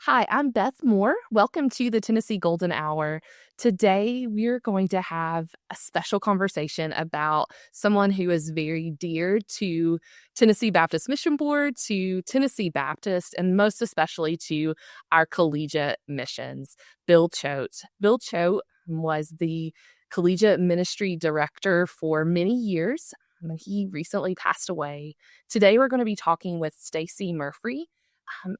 Hi, I'm Beth Moore. Welcome to the Tennessee Golden Hour. Today, we're going to have a special conversation about someone who is very dear to Tennessee Baptist Mission Board, to Tennessee Baptist, and most especially to our collegiate missions, Bill Choate. Bill Choate was the collegiate ministry director for many years. He recently passed away. Today, we're going to be talking with Stacy Murfree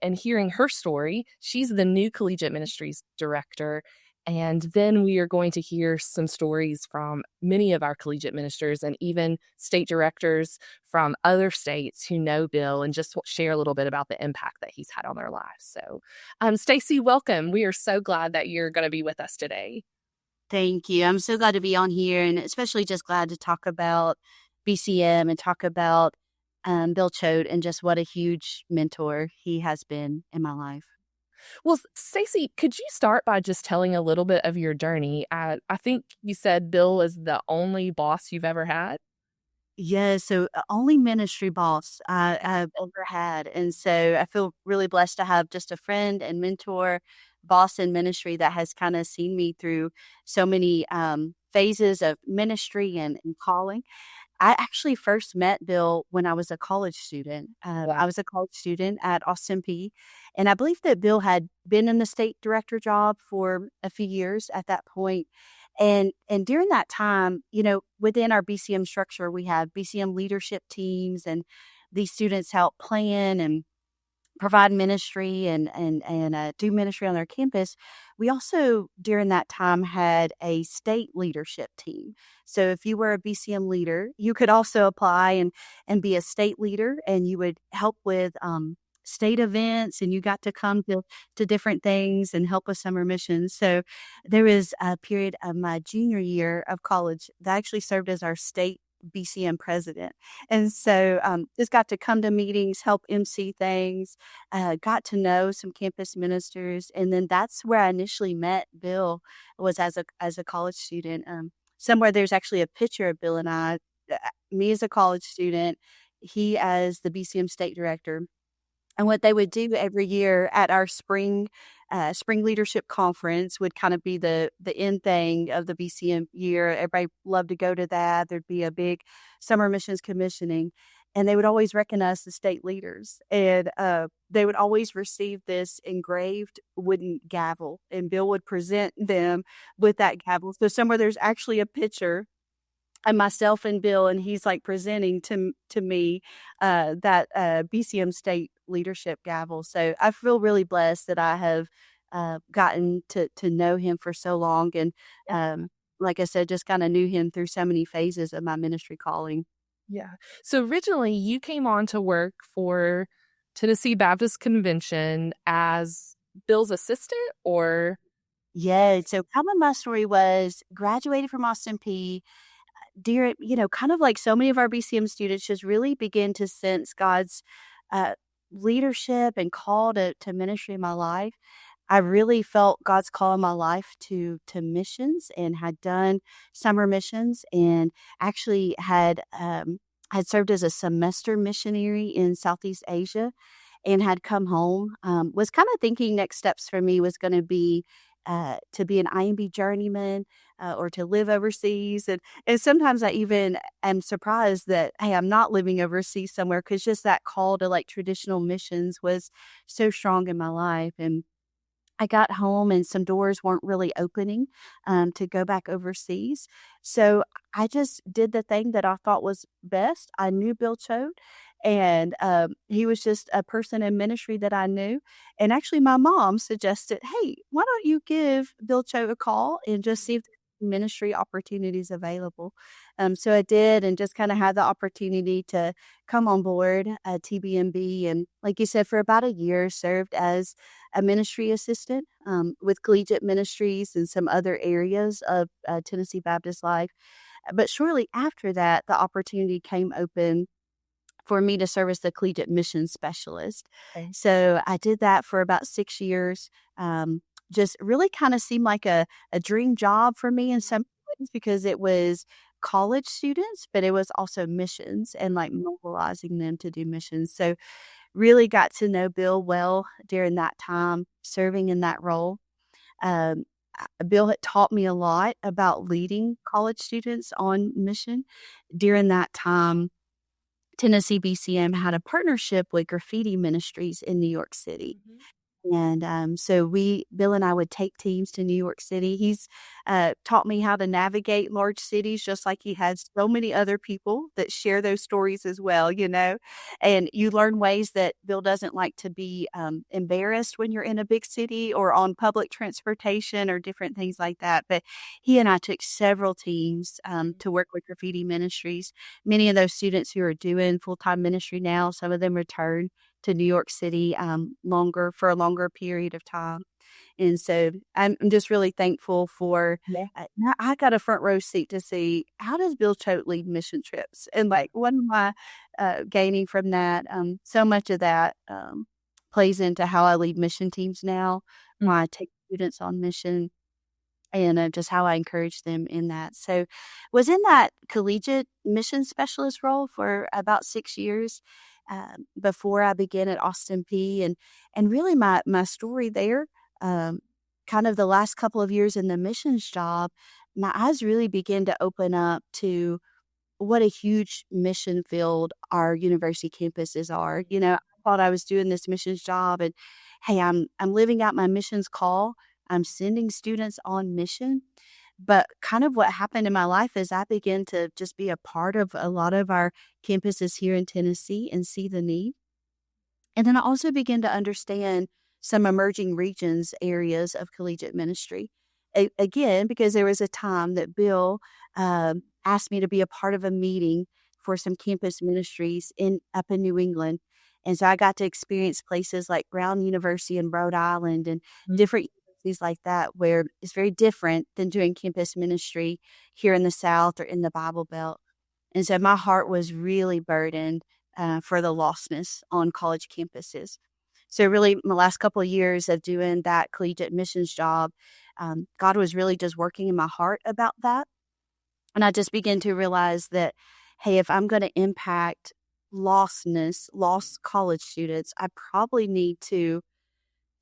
and hearing her story. She's the new collegiate ministries director. And then we are going to hear some stories from many of our collegiate ministers and even state directors from other states who know Bill and just share a little bit about the impact that he's had on their lives. So, Stacy, welcome. We are so glad that you're going to be with us today. Thank you. I'm so glad to be on here and especially just glad to talk about BCM and talk about Bill Choate and just what a huge mentor he has been in my life. Well, Stacy, could you start by just telling a little bit of your journey? I think you said Bill is the only boss you've ever had. Yeah, so only ministry boss I've ever had. And so I feel really blessed to have just a friend and mentor, boss in ministry that has kind of seen me through so many phases of ministry and calling. I actually first met Bill when I was a college student. Wow. I was a college student at Austin P, and I believe that Bill had been in the state director job for a few years at that point. And during that time, within our BCM structure, we have BCM leadership teams, and these students help plan and provide ministry and do ministry on their campus. We also, during that time, had a state leadership team. So if you were a BCM leader, you could also apply and be a state leader, and you would help with state events, and you got to come to different things and help with summer missions. So there was a period of my junior year of college that actually served as our state BCM president. And so just got to come to meetings, help MC things, got to know some campus ministers. And then that's where I initially met Bill, was as a college student. Somewhere there's actually a picture of Bill and I, me as a college student, he as the BCM state director. And what they would do every year at our spring leadership conference would kind of be the end thing of the BCM year. Everybody loved to go to that. There'd be a big summer missions commissioning, and they would always recognize the state leaders. And they would always receive this engraved wooden gavel, and Bill would present them with that gavel. So somewhere there's actually a picture and myself and Bill, and he's like presenting to me that BCM state leadership gavel. So I feel really blessed that I have gotten to know him for so long, and like I said, just kind of knew him through so many phases of my ministry calling. Yeah. So originally you came on to work for Tennessee Baptist Convention as Bill's assistant or Yeah. So kind of my story was graduated from Austin P, dear, kind of like so many of our BCM students, just really begin to sense God's uh, leadership and call to ministry in my life. I really felt God's call in my life to missions, and had done summer missions, and actually had served as a semester missionary in Southeast Asia, and had come home. Was kind of thinking next steps for me was going to be an IMB journeyman, or to live overseas. And sometimes I even am surprised that, hey, I'm not living overseas somewhere, because just that call to like traditional missions was so strong in my life. And I got home and some doors weren't really opening to go back overseas. So I just did the thing that I thought was best. I knew Bill Choate, and he was just a person in ministry that I knew. And actually, my mom suggested, hey, why don't you give Bill Choate a call and just see if there's ministry opportunities available. So I did, and just kind of had the opportunity to come on board TBMB. And like you said, for about a year, served as a ministry assistant with collegiate ministries and some other areas of Tennessee Baptist life. But shortly after that, the opportunity came open for me to serve as the collegiate mission specialist. okay. So I did that for about 6 years. Just really kind of seemed like a dream job for me in some ways, because it was college students, but it was also missions and like mobilizing them to do missions. So really got to know Bill well during that time serving in that role. Um, Bill had taught me a lot about leading college students on mission. During that time, Tennessee BCM had a partnership with Graffiti Ministries in New York City. Mhm. And, so Bill and I would take teams to New York City. He's, taught me how to navigate large cities just like he has so many other people that share those stories as well, you know? And you learn ways that Bill doesn't like to be, embarrassed when you're in a big city or on public transportation or different things like that. But he and I took several teams, to work with Graffiti Ministries. Many of those students who are doing full-time ministry now, some of them return to New York City, for a longer period of time. And so I'm just really thankful for, Yeah. now I got a front row seat to see how does Bill Choate lead mission trips? And like, what am I gaining from that? So much of that plays into how I lead mission teams now, Mm. why I take students on mission and, just how I encourage them in that. So, was in that collegiate mission specialist role for about 6 years, before I began at Austin P, and really my story there, um, kind of the last couple of years in the missions job, my eyes really began to open up to what a huge mission field our university campuses are. You know, I thought I was doing this missions job and, hey, I'm living out my missions call. I'm sending students on mission. But kind of what happened in my life is I began to just be a part of a lot of our campuses here in Tennessee and see the need. And then I also began to understand some emerging regions, areas of collegiate ministry. Again, because there was a time that Bill asked me to be a part of a meeting for some campus ministries up in New England. And so I got to experience places like Brown University in Rhode Island and Mm. different universities like that, where it's very different than doing campus ministry here in the South or in the Bible Belt. And so my heart was really burdened for the lostness on college campuses. So really, my last couple of years of doing that collegiate missions job, God was really just working in my heart about that. And I just began to realize that, hey, if I'm going to impact lost college students, I probably need to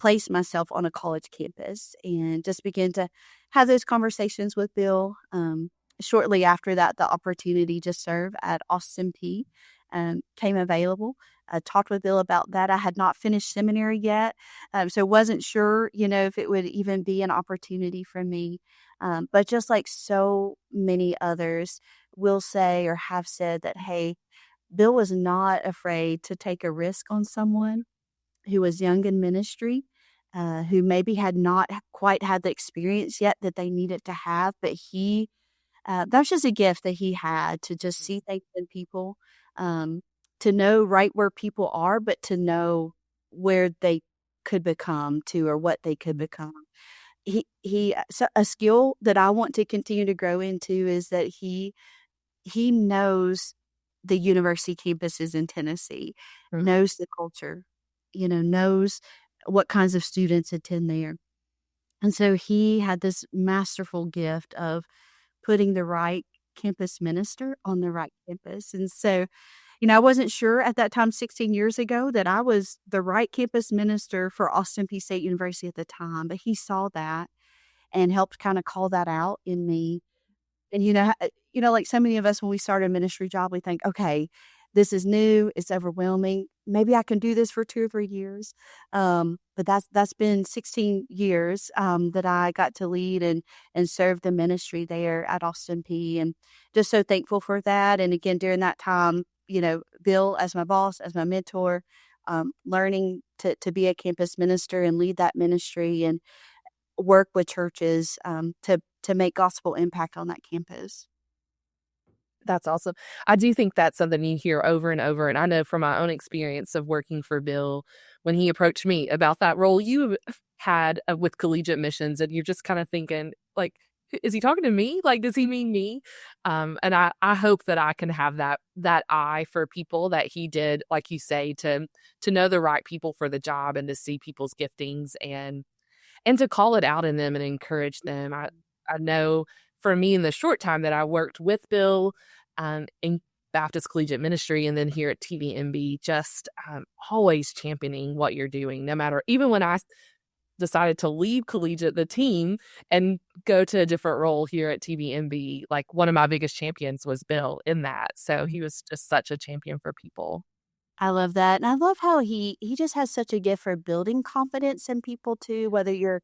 place myself on a college campus and just begin to have those conversations with Bill. Shortly after that, the opportunity to serve at Austin P came available. I talked with Bill about that. I had not finished seminary yet, so wasn't sure, if it would even be an opportunity for me. But just like so many others will say or have said that, hey, Bill was not afraid to take a risk on someone who was young in ministry, who maybe had not quite had the experience yet that they needed to have, but that's just a gift that he had to just see things in people, um, to know right where people are, but to know where they could become to or what they could become. So a skill that I want to continue to grow into is that he knows the university campuses in Tennessee, Mm. knows the culture, knows what kinds of students attend there. And so he had this masterful gift of putting the right campus minister on the right campus. And so, I wasn't sure at that time, 16 years ago, that I was the right campus minister for Austin P State University at the time, but he saw that and helped kind of call that out in me. And like so many of us when we start a ministry job, we think, okay, this is new, it's overwhelming. Maybe I can do this for 2 or 3 years. But that's been 16 years that I got to lead and serve the ministry there at Austin P. And just so thankful for that. And again, during that time, Bill as my boss, as my mentor, learning to be a campus minister and lead that ministry and work with churches to make gospel impact on that campus. That's awesome. I do think that's something you hear over and over, and I know from my own experience of working for Bill, when he approached me about that role you had, with collegiate missions, and you're just kinda thinking, like, "Is he talking to me? Like, does he mean me?" And I hope that I can have that eye for people that he did, like you say, to know the right people for the job and to see people's giftings and to call it out in them and encourage them. I know for me in the short time that I worked with Bill, in Baptist Collegiate Ministry and then here at TVMB, just always championing what you're doing, no matter, even when I decided to leave collegiate, the team, and go to a different role here at TVMB, like one of my biggest champions was Bill in that. So he was just such a champion for people. I love that, and I love how he just has such a gift for building confidence in people too, whether you're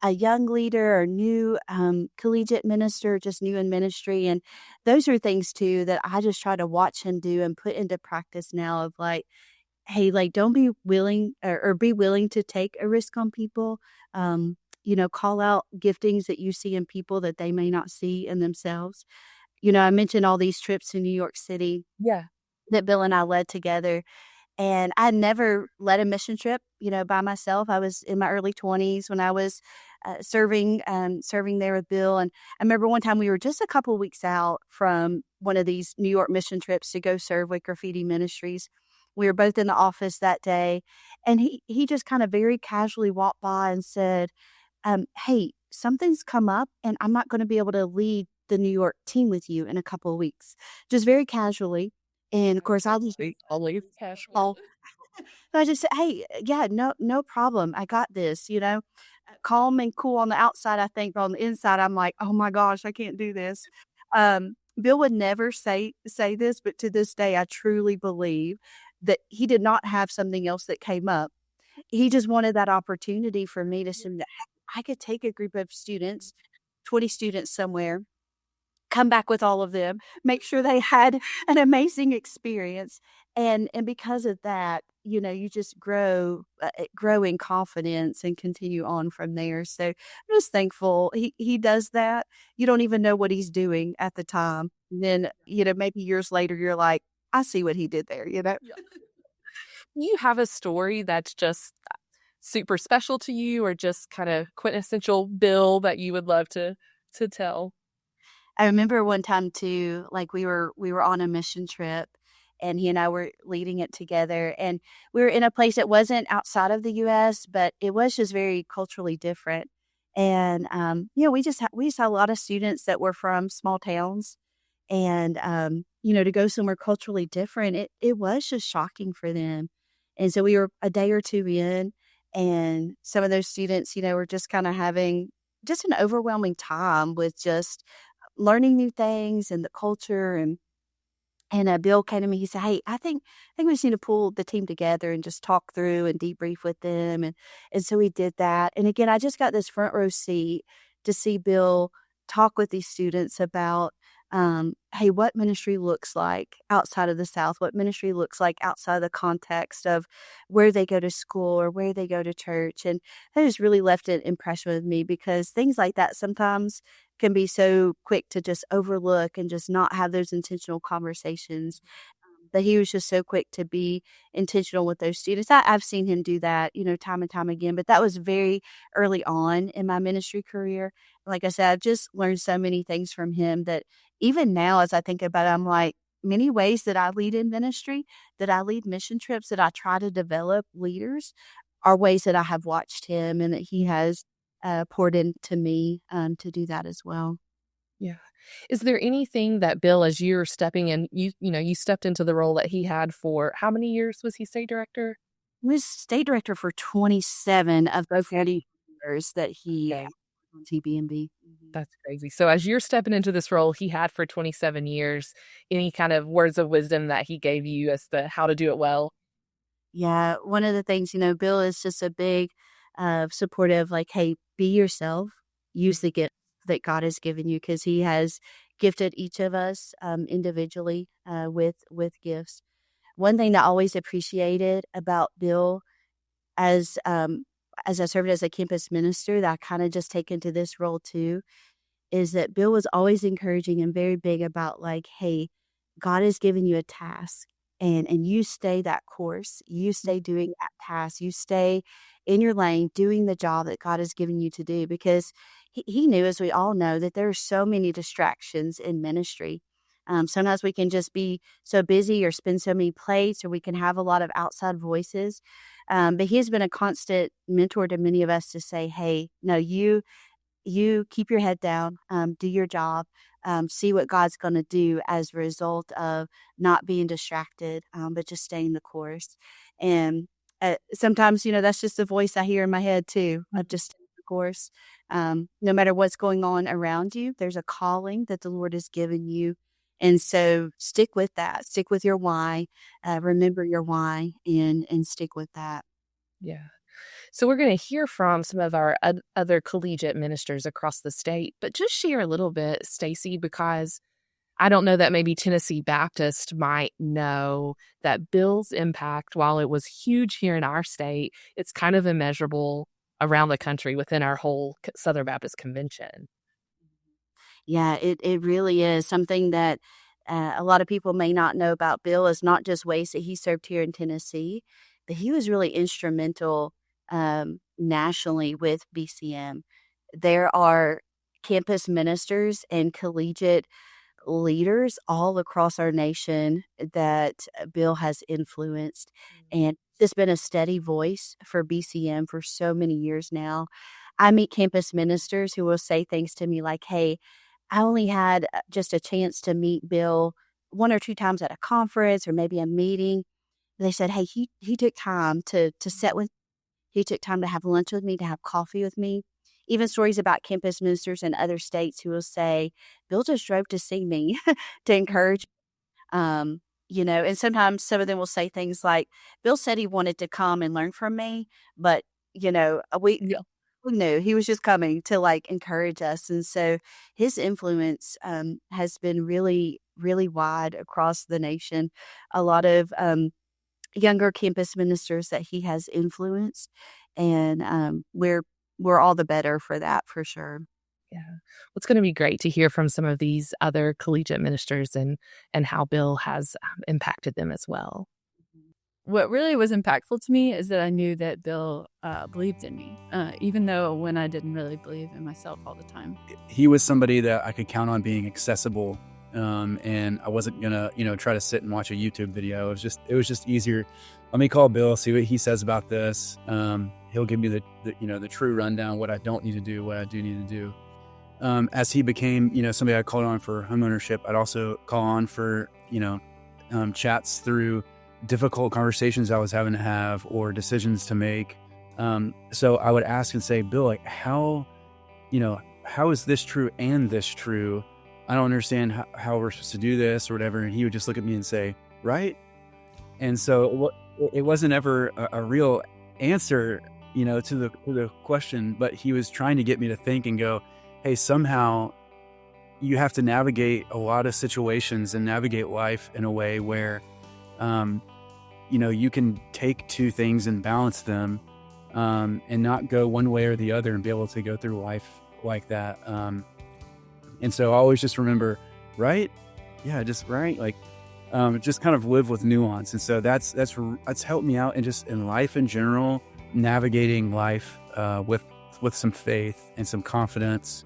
a young leader or new, collegiate minister, just new in ministry, and those are things too that I just try to watch him do and put into practice now of, like, hey, like, don't be willing or be willing to take a risk on people, call out giftings that you see in people that they may not see in themselves. I mentioned all these trips to New York City Yeah. that Bill and I led together, and I never led a mission trip, by myself. I was in my early 20s when I was, serving there with Bill, and I remember one time we were just a couple weeks out from one of these New York mission trips to go serve with Graffiti Ministries. We were both in the office that day, and he just kinda very casually walked by and said, "Hey, something's come up, and I'm not gonna be able to lead the New York team with you in a couple of weeks." Just very casually, and of That's course, so I was sweet. Always casual. all I just said, "Hey, yeah, no problem. I got this," calm and cool on the outside, I think, but on the inside, I'm like, "Oh my gosh, I can't do this." Bill would never say this, but to this day, I truly believe that he did not have something else that came up. He just wanted that opportunity for me to say that I could take a group of students, 20 students somewhere, come back with all of them, make sure they had an amazing experience, and because of that, you just grow in confidence and continue on from there, so I'm just thankful he does that. You don't even know what he's doing at the time. Then, maybe years later, you're like, "I see what he did there," you know? Yeah. You have a story that's just super special to you or just kind of quintessential Bill that you would love to tell? I remember one time too, like we were on a mission trip and he and I were leading it together and we were in a place that wasn't outside of the US, but it was just very culturally different. And we just had a lot of students that were from small towns and to go somewhere culturally different, it was just shocking for them. And so we were a day or two in and some of those students, were just kind of having just an overwhelming time with just learning new things and the culture and Bill came to me, he said, "Hey, I think we just need to pull the team together and just talk through and debrief with them," and so we did that, and again, I just got this front row seat to see Bill talk with these students about, hey, what ministry looks like outside of the South, what ministry looks like outside of the context of where they go to school or where they go to church, and that just really left an impression with me because things like that sometimes can be so quick to just overlook and just not have those intentional conversations. That he was just so quick to be intentional with those students. I've seen him do that, time and time again, but that was very early on in my ministry career. Like I said, I've just learned so many things from him that even now, as I think about it, I'm like, many ways that I lead in ministry, that I lead mission trips, that I try to develop leaders are ways that I have watched him and that he has poured into me to do that as well. Yeah. Is there anything that Bill, as you're stepping in, you stepped into the role that he had for how many years was he state director? He was state director for 27 of the 30 years that he Okay, on TBMB. Mhm. that's crazy. So as you're stepping into this role he had for 27 years, any kind of words of wisdom that he gave you as to how to do it well? Yeah, one of the things, Bill is just a big supportive, like, hey, be yourself, use the gift that God has given you because He has gifted each of us individually with gifts. One thing that I always appreciated about Bill as as I served as a campus minister that I kind of just take into this role too is that Bill was always encouraging and very big about like, "Hey, God has given you a task and you stay that course. You stay doing that task. You stay in your lane doing the job that God has given you to do," because he knew, as we all know, that there are so many distractions in ministry. Sometimes we can just be so busy or spin so many plates, or we can have a lot of outside voices. But he has been a constant mentor to many of us to say, "Hey, no, you keep your head down, do your job, see what God's going to do as a result of not being distracted, but just staying the course. And sometimes, that's just a voice I hear in my head too, of just staying the course. No matter what's going on around you, there's a calling that the Lord has given you. And so stick with that. Stick with your why. Remember your why and stick with that. Yeah. So we're going to hear from some of our other collegiate ministers across the state, but just share a little bit, Stacy, because I don't know that maybe Tennessee Baptist might know that Bill's impact, while it was huge here in our state, it's kind of immeasurable around the country within our whole Southern Baptist Convention. Yeah, it really is something that a lot of people may not know about Bill is not just ways that he served here in Tennessee, but he was really instrumental nationally with BCM. There are campus ministers and collegiate leaders all across our nation that Bill has influenced. And just been a steady voice for BCM for so many years now. I meet campus ministers who will say things to me like, hey, I only had just a chance to meet Bill one or two times at a conference or maybe a meeting. They said, hey, he took time to sit with, he took time to have lunch with me, to have coffee with me. Even stories about campus ministers in other states who will say, Bill just drove to see me to encourage, and sometimes some of them will say things like, Bill said he wanted to come and learn from me, but, Yeah. we knew he was just coming to like encourage us. And so his influence has been really, really wide across the nation. A lot of younger campus ministers that he has influenced, and we're all the better for that for sure. Yeah. Well, it's going to be great to hear from some of these other collegiate ministers and how Bill has impacted them as well. What really was impactful to me is that I knew that Bill believed in me, even though when I didn't really believe in myself all the time. He was somebody that I could count on being accessible, and I wasn't gonna, try to sit and watch a YouTube video. It was just easier. Let me call Bill, see what he says about this. He'll give me the true rundown, what I don't need to do, what I do need to do. As he became, somebody I called on for homeownership, I'd also call on for, chats through difficult conversations I was having to have or decisions to make. So I would ask and say, Bill, like how is this true and this true? I don't understand how we're supposed to do this or whatever. And he would just look at me and say, right. And so it wasn't ever a real answer, to the question, but he was trying to get me to think and go, hey, somehow you have to navigate a lot of situations and navigate life in a way where, you can take two things and balance them, and not go one way or the other and be able to go through life like that. And so I always just remember, right? Yeah, just right. Like, just kind of live with nuance. And so that's helped me out and just in life in general, navigating life, with some faith and some confidence,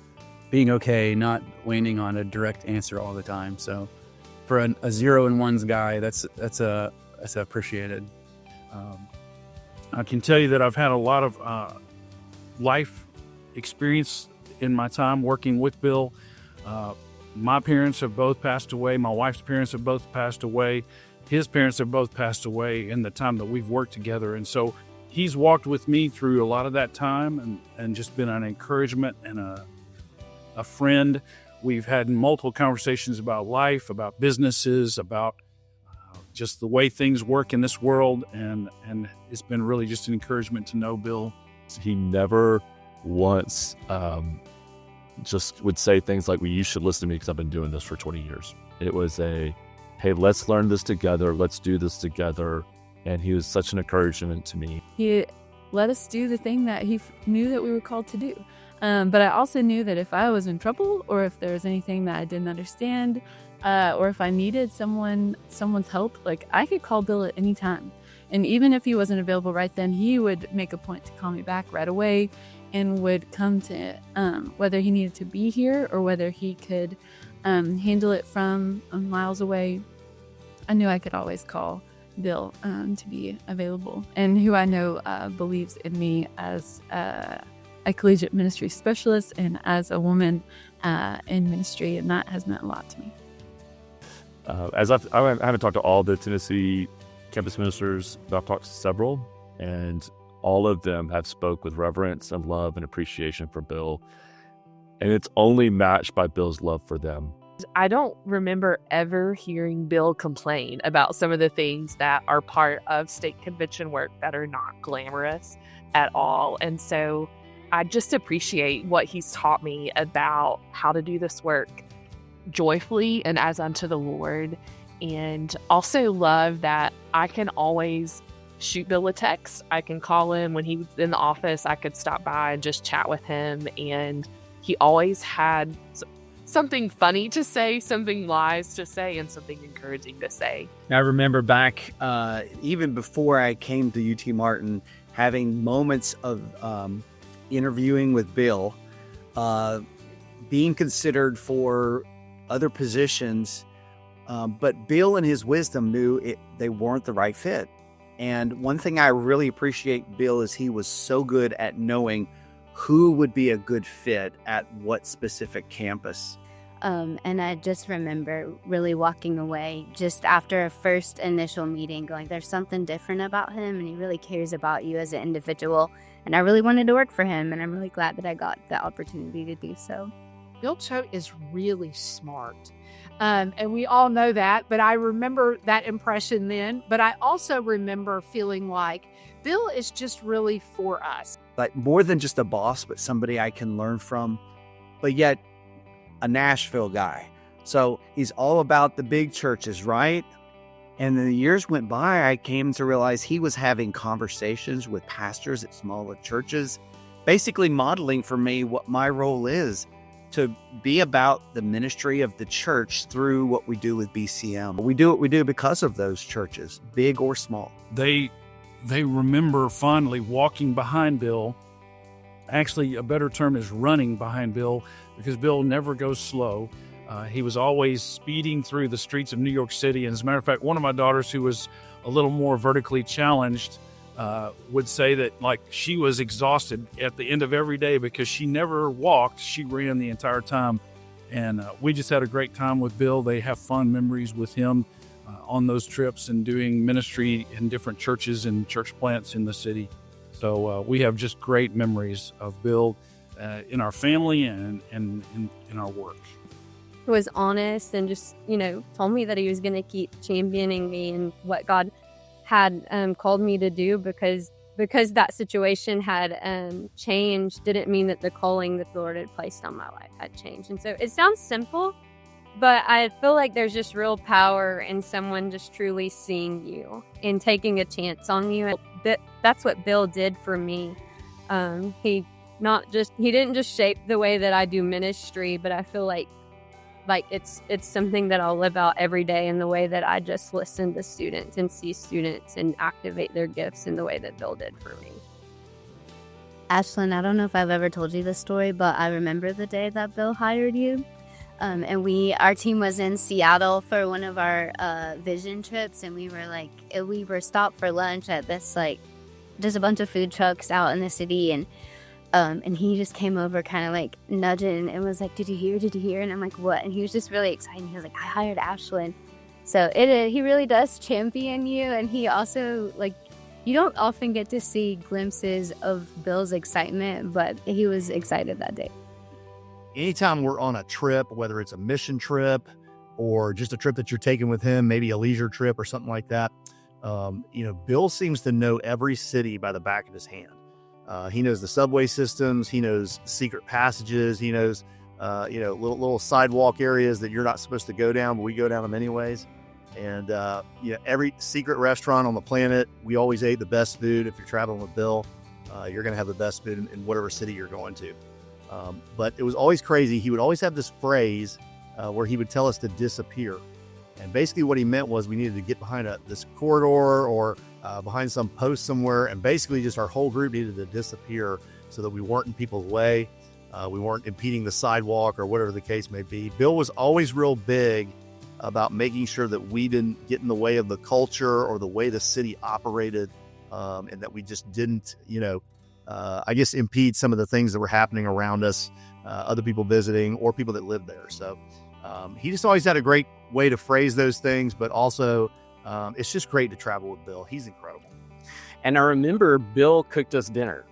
being okay, not landing on a direct answer all the time. So for a 0 and 1s guy, that's appreciated. I can tell you that I've had a lot of life experience in my time working with Bill. My parents have both passed away. My wife's parents have both passed away. His parents have both passed away in the time that we've worked together. And so he's walked with me through a lot of that time and just been an encouragement and a friend. We've had multiple conversations about life, about businesses, about just the way things work in this world. And it's been really just an encouragement to know Bill. He never once just would say things like, well, you should listen to me because I've been doing this for 20 years. It was hey, let's learn this together. Let's do this together. And he was such an encouragement to me. He let us do the thing that he knew that we were called to do. But I also knew that if I was in trouble or if there was anything that I didn't understand, or if I needed someone's help, like I could call Bill at any time. And even if he wasn't available right then, he would make a point to call me back right away and would come to whether he needed to be here or whether he could handle it from miles away. I knew I could always call Bill to be available, and who I know believes in me as a collegiate ministry specialist and as a woman in ministry, and that has meant a lot to me. I haven't talked to all the Tennessee campus ministers, but I've talked to several, and all of them have spoke with reverence and love and appreciation for Bill, and it's only matched by Bill's love for them. I don't remember ever hearing Bill complain about some of the things that are part of state convention work that are not glamorous at all. And so I just appreciate what he's taught me about how to do this work joyfully and as unto the Lord. And also love that I can always shoot Bill a text. I can call him when he was in the office. I could stop by and just chat with him. And he always had something funny to say, something wise to say, and something encouraging to say. I remember back, even before I came to UT Martin, having moments of interviewing with Bill, being considered for other positions, but Bill in his wisdom knew they weren't the right fit. And one thing I really appreciate Bill is he was so good at knowing who would be a good fit at what specific campus. And I just remember really walking away just after a first initial meeting going, there's something different about him and he really cares about you as an individual. And I really wanted to work for him, and I'm really glad that I got the opportunity to do so. Bill Choate is really smart. And we all know that, but I remember that impression then. But I also remember feeling like Bill is just really for us. Like more than just a boss, but somebody I can learn from, but yet a Nashville guy. So he's all about the big churches, right? And then the years went by, I came to realize he was having conversations with pastors at smaller churches, basically modeling for me what my role is, to be about the ministry of the church through what we do with BCM. We do what we do because of those churches, big or small. They remember fondly walking behind Bill. Actually, a better term is running behind Bill, because Bill never goes slow. He was always speeding through the streets of New York City. And as a matter of fact, one of my daughters, who was a little more vertically challenged, would say that like she was exhausted at the end of every day because she never walked, she ran the entire time. And we just had a great time with Bill. They have fond memories with him on those trips and doing ministry in different churches and church plants in the city. So we have just great memories of Bill in our family and in our work. Was honest and just, told me that he was going to keep championing me and what God had called me to do, because that situation had changed didn't mean that the calling that the Lord had placed on my life had changed. And so it sounds simple, but I feel like there's just real power in someone just truly seeing you and taking a chance on you. That's what Bill did for me. He didn't just shape the way that I do ministry, but I feel like it's something that I'll live out every day in the way that I just listen to students and see students and activate their gifts in the way that Bill did for me. Ashlyn, I don't know if I've ever told you this story, but I remember the day that Bill hired you. And our team was in Seattle for one of our vision trips, and we were stopped for lunch at this just a bunch of food trucks out in the city, and he just came over kind of like nudging and was like, did you hear? And I'm like, what? And he was just really excited. He was like, I hired Ashlyn. So he really does champion you. And he also, you don't often get to see glimpses of Bill's excitement, but he was excited that day. Anytime we're on a trip, whether it's a mission trip or just a trip that you're taking with him, maybe a leisure trip or something like that, Bill seems to know every city by the back of his hand. He knows the subway systems. He knows secret passages. He knows, little sidewalk areas that you're not supposed to go down, but we go down them anyways. And, every secret restaurant on the planet, we always ate the best food. If you're traveling with Bill, you're going to have the best food in whatever city you're going to. But it was always crazy. He would always have this phrase where he would tell us to disappear. And basically what he meant was we needed to get behind this corridor or behind some post somewhere, and basically just our whole group needed to disappear so that we weren't in people's way. We weren't impeding the sidewalk or whatever the case may be. Bill was always real big about making sure that we didn't get in the way of the culture or the way the city operated, and that we just didn't, I guess, impede some of the things that were happening around us, other people visiting or people that lived there. So he just always had a great way to phrase those things, but also it's just great to travel with Bill. He's incredible. And I remember Bill cooked us dinner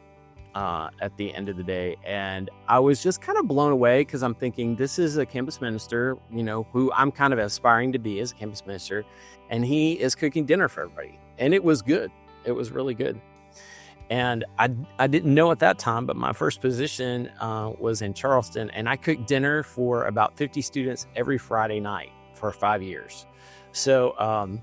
at the end of the day. And I was just kind of blown away because I'm thinking, this is a campus minister, who I'm kind of aspiring to be as a campus minister. And he is cooking dinner for everybody. And it was good. It was really good. And I didn't know at that time, but my first position was in Charleston. And I cooked dinner for about 50 students every Friday night for 5 years. So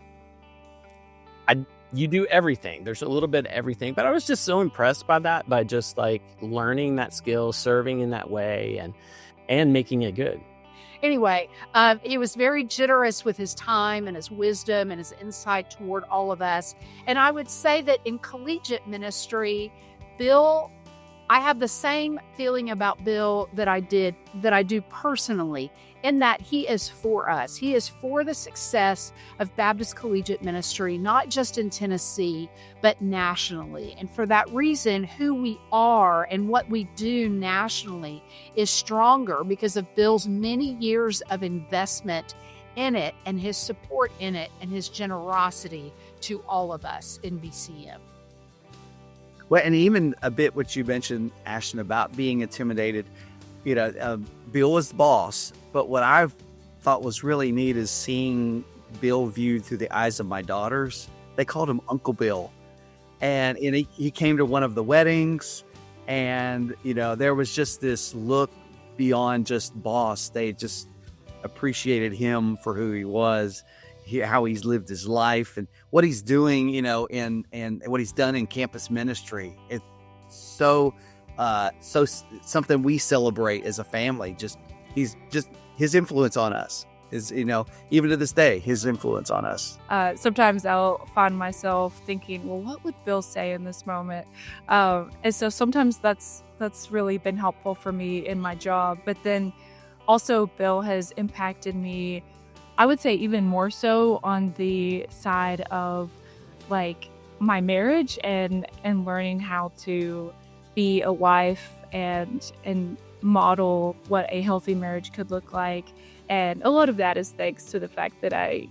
you do everything. There's a little bit of everything, but I was just so impressed by that, by just like learning that skill, serving in that way, and making it good. Anyway, he was very generous with his time and his wisdom and his insight toward all of us. And I would say that in collegiate ministry, Bill, I have the same feeling about Bill that I do personally, in that he is for us. He is for the success of Baptist collegiate ministry, not just in Tennessee, but nationally. And for that reason, who we are and what we do nationally is stronger because of Bill's many years of investment in it and his support in it and his generosity to all of us in BCM. Well, and even a bit what you mentioned, Ashton, about being intimidated. Bill was the boss, but what I thought was really neat is seeing Bill viewed through the eyes of my daughters. They called him Uncle Bill. And he came to one of the weddings, and, there was just this look beyond just boss. They just appreciated him for who he was, how he's lived his life, and what he's doing, and what he's done in campus ministry. It's so something we celebrate as a family. His influence on us is, even to this day, his influence on us. Sometimes I'll find myself thinking, well, what would Bill say in this moment? And so sometimes that's really been helpful for me in my job. But then also Bill has impacted me, I would say even more so on the side of like my marriage and learning how to be a wife and model what a healthy marriage could look like. And a lot of that is thanks to the fact that I,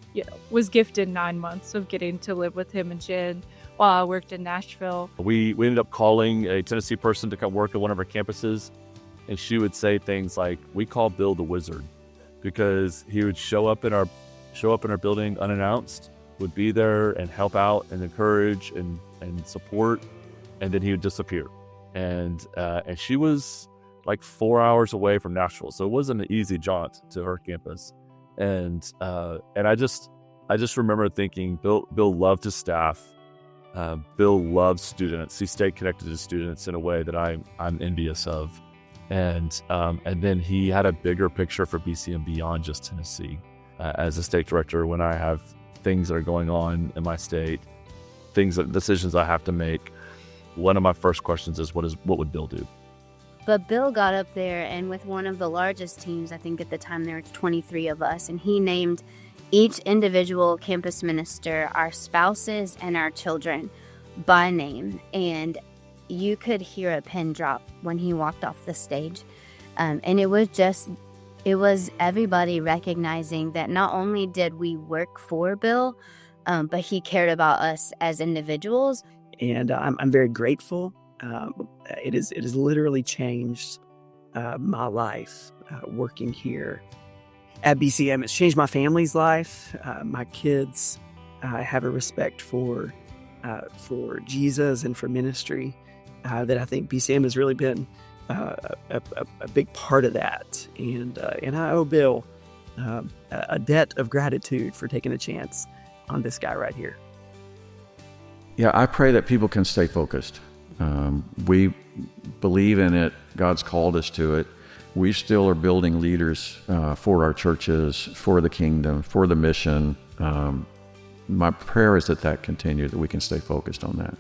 was gifted 9 months of getting to live with him and Jen while I worked in Nashville. We ended up calling a Tennessee person to come work at one of our campuses, and she would say things like, "We call Bill the Wizard," because he would show up in our building unannounced, would be there and help out and encourage and support, and then he would disappear. And she was like 4 hours away from Nashville, so it wasn't an easy jaunt to her campus. And I just remember thinking, Bill loved his staff. Bill loved students. He stayed connected to students in a way that I'm envious of. And then he had a bigger picture for BCM beyond just Tennessee. As a state director, when I have things that are going on in my state, decisions I have to make, one of my first questions is, what would Bill do? But Bill got up there, and with one of the largest teams, I think at the time there were 23 of us, and he named each individual campus minister, our spouses and our children, by name. And you could hear a pin drop when he walked off the stage. And it was everybody recognizing that not only did we work for Bill, but he cared about us as individuals. And I'm very grateful. It has literally changed my life working here at BCM. It's changed my family's life. My kids have a respect for Jesus and for ministry that I think BCM has really been a big part of that. And I owe Bill a debt of gratitude for taking a chance on this guy right here. Yeah, I pray that people can stay focused. We believe in it. God's called us to it. We still are building leaders for our churches, for the kingdom, for the mission. My prayer is that continue, that we can stay focused on that.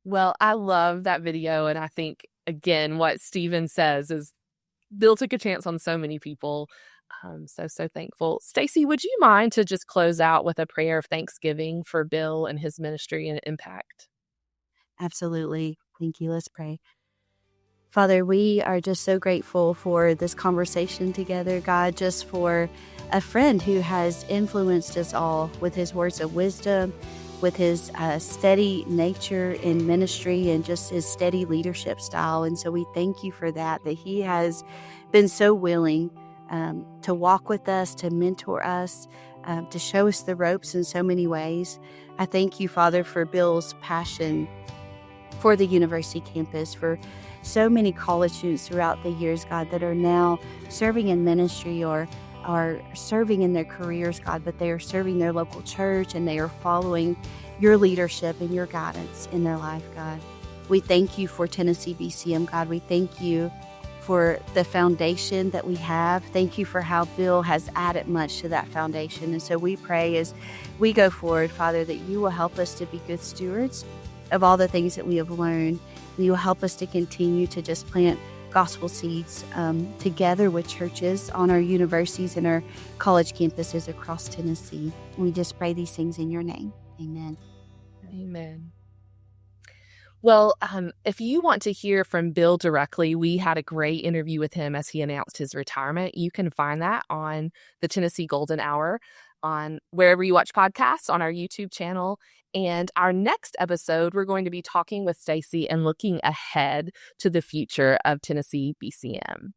Well, I love that video. And I think, again, what Stephen says is Bill took a chance on so many people. I'm so thankful. Stacy, would you mind to just close out with a prayer of thanksgiving for Bill and his ministry and impact? Absolutely. Thank you. Let's pray. Father, we are just so grateful for this conversation together, God, just for a friend who has influenced us all with his words of wisdom, with his steady nature in ministry, and just his steady leadership style. And so we thank you for that he has been so willing to walk with us, to mentor us, to show us the ropes in so many ways. I thank you, Father, for Bill's passion for the university campus, for so many college students throughout the years, God, that are now serving in ministry or are serving in their careers, God, but they are serving their local church and they are following your leadership and your guidance in their life, God. We thank you for Tennessee BCM, God. We thank you for the foundation that we have. Thank you for how Bill has added much to that foundation. And so we pray as we go forward, Father, that you will help us to be good stewards of all the things that we have learned. And you will help us to continue to just plant gospel seeds together with churches on our universities and our college campuses across Tennessee. We just pray these things in your name. Amen. Amen. Well, if you want to hear from Bill directly, we had a great interview with him as he announced his retirement. You can find that on the Tennessee Golden Hour, on wherever you watch podcasts, on our YouTube channel. And our next episode, we're going to be talking with Stacy and looking ahead to the future of Tennessee BCM.